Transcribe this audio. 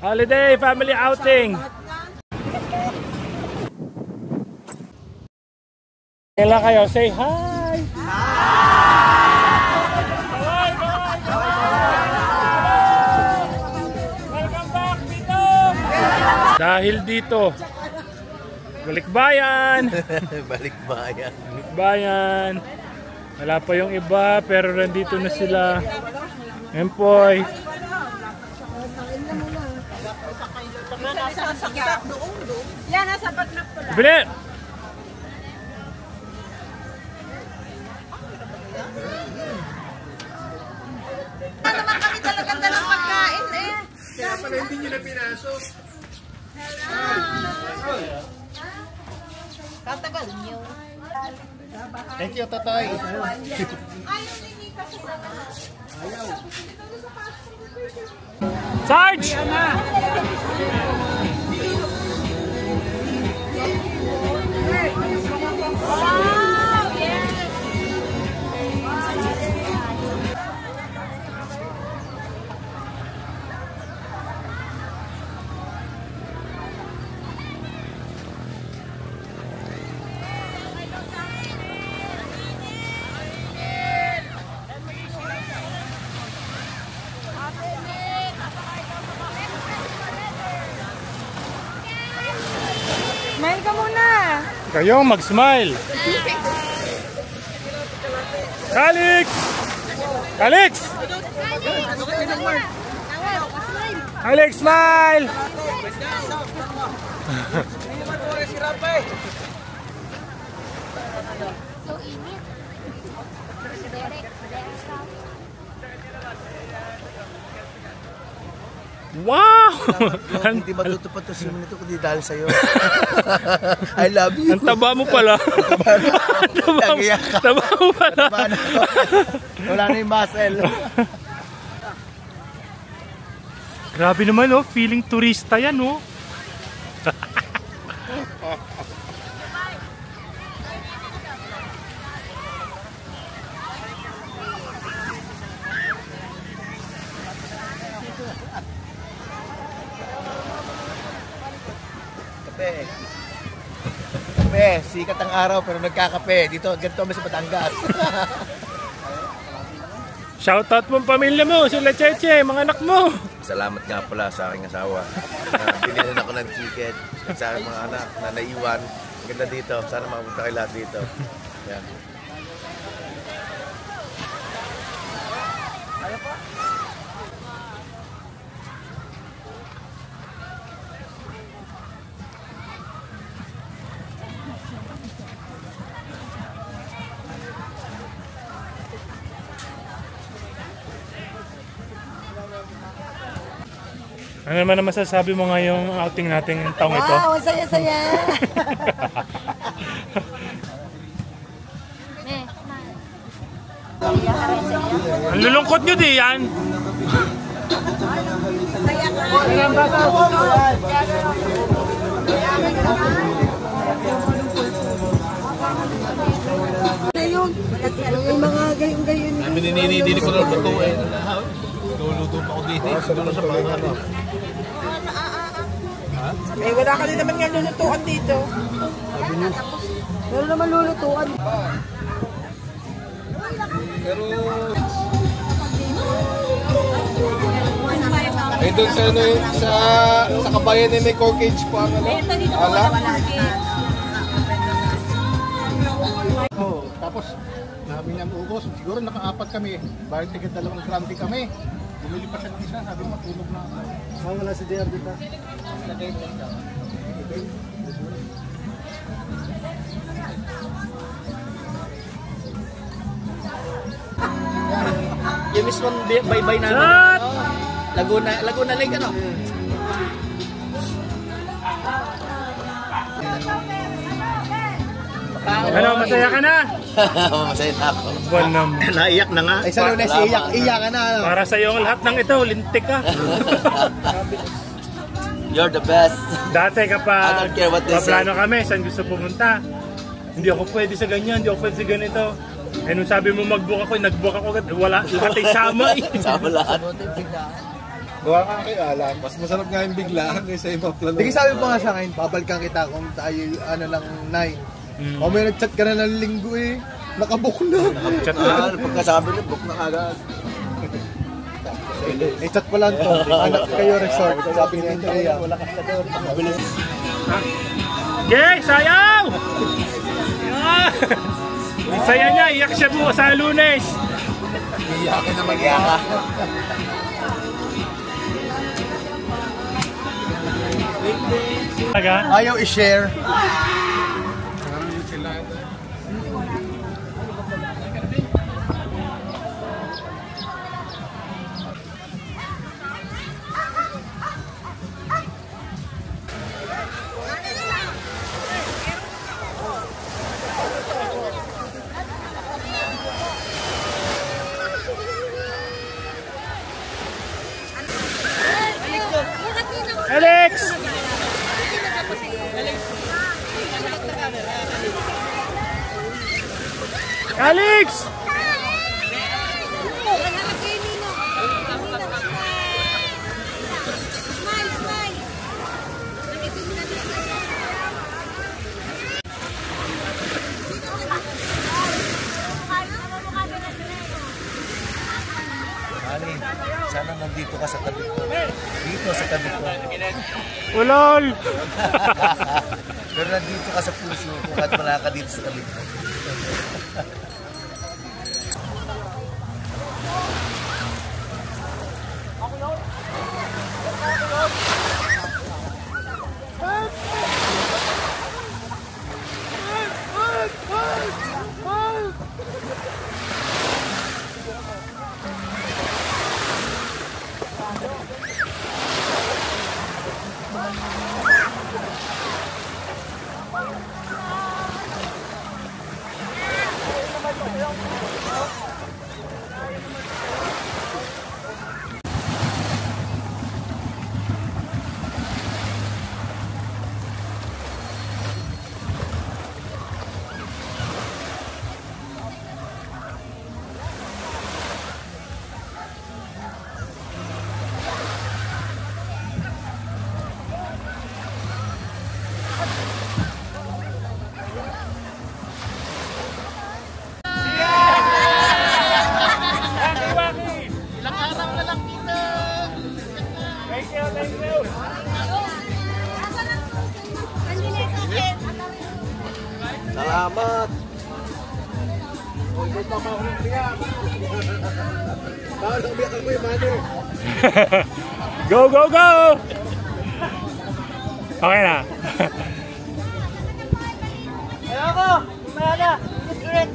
Holiday family outing. Kailan kayo? Say hi! Welcome back dito! Dahil dito, balikbayan! Balikbayan. Balikbayan. Wala pa yung iba pero nandito na sila. Empoy. Yan, nasa pagnak pula. Bili! Naman kami talagang dalang pagkain eh. Kaya pala hindi nyo na pinasok. Katagal nyo. Thank you, Totoy. Sarge! Smile ka muna. Kayo mag-smile. Alex! Alex! Alex, smile! Wow! Hindi matutupad to si Minito kundi dahil sa'yo. I love you. Ang taba mo pala. Taba mo pala. Wala na yung muscle. Grabe naman oh, feeling turista yan oh. Kape, sikat ang araw pero nagkakape. Dito, ganito kami sa Batangas. Shoutout mo ang pamilya mo, sila Cheche, mga anak mo. Salamat nga pala sa aking asawa. Binilhan ako ng ticket. Sa aking mga anak na naiwan. Ganda dito. Sana makapunta kayo lahat dito. Yan. Ano pa? Ano naman ang masasabi mo ngayong outing natin ng taong ito? Wow, saya-saya. Ang lulungkot nyo di yan. Yung mga gayon-gayon. Bininini ko lang ito eh. Luluto pa ako dito. Dulo sa pangan. Eh, wala ka din naman nga lulutuan dito. Wala naman lulutuan. Pero... Eh, doon sa ano yun, sa kabayan may corkage pa ang ano? Ala? Oh, tapos namin ang ugos. Siguro naka-apat kami. Balik tigit 2 grampi kami. Bumili pa siya ng isa. Sabi matulog na ako. Wala si JR dito. Yung mismo bye-bye namin. Laguna Lake ano? Ano, masaya ka na? Masaya na ako. Buwan naman. Naiyak na nga. Ay, sa Lunes, iyak ka na. Para sa iyo ang lahat ng ito, lintik ka. You're the best. Dati I kapag don't care what they say. paplano kami, saan gusto pumunta? Hindi ako pwede sa ganyan, hindi ako pwede sa ganito. Eh nung sabi mo mag-book ako, nag-book ako, wala, lahat ay sama eh. Sama lahat. Kuha nga kay Alan. Mas masarap nga yung biglaan kaysa yung plano. Hindi sabi pa nga sa akin, babalikan kita kung tayo ano lang 9. O may nag-chat ka na ng linggo eh. Nakabook na. Chat na. Pagkasabi na, book na agad. Eh, chat pa lang to. Anak kayo resort. Sabi ni Andrea. Okay, sayaw! Yeah. Ang saya niya, iyak siya bukas sa Lunes. Iyakin na mag-iyaka. Ayaw i-share. Alex! Alex! Mali, sana nandito ka sa tabi ko. Dito sa tabi ko. Ulol! Pero nandito ka sa puso ko at wala ka dito sa tabi ko. Salamat! Go, go, go! Okay na. Ayoko! Umaga! Secret!